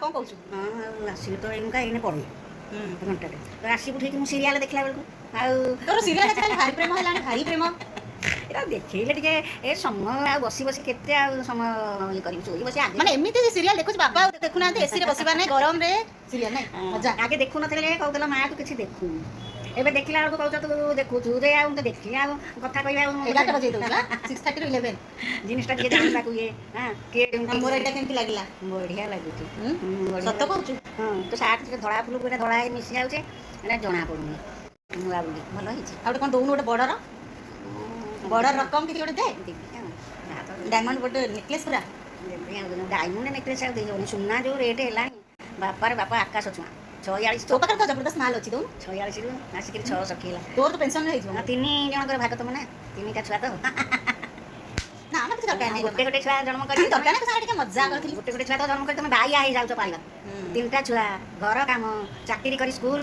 कौन कहू हाँ आसू तो इनका इन्हें पढ़ी घंटे तो आसू ठीक मुझे सीरियल देखला बेलू तोर सीरियल भारी प्रेम है भारी प्रेम एटा देखले टे ए समय आ बसी बसी केते आ समय ये करी चोरी बसी आगे माने एमिति सीरियल देखुछ बाबा देखुना एसी रे बसिबा नै गरम रे सीरियल नै मजा आगे देखु नथले कहतला मां तू किछि देखु एबे देखिला बेलू कहत तू देखु छु रे आ तो देखि आ कथा कहबा 11 बजे दोला 6:30 ରୁ 11 जिनिसटा टिके जानबा को ये हां के मोर एटा केमति लागिला बढ़िया लागुची सत्य कहू हां तो साथ से धड़ा फुल पुरा धड़ा मिसी जाउचे एटा जणा पडुनी मुआ बुली भलो हिची आ कोन दोउन ओटे बड़ रकम किती ओटे दे डायमंड बोटे नेकलेस पूरा डायमंड नेकलेस दे सुना जो रेट है बापार बापा आकाश छुआ 46 तो पाकर तो जबरदस्त माल अछि दोउन 46 रु आसिक 6 सखीला तोर तो पेंशन रे हिजो तीन जनकर भाग तुम ना तीन का छुआ तो ना हम किछ दरकार नै गोटे गोटे छुआ जन्म कर दरकार नै सारा के मजा करथि गोटे गोटे छुआ तो जन्म कर तुम बाई आ जाउछ पाइला तीनटा छुआ घर काम चाकरी करी स्कूल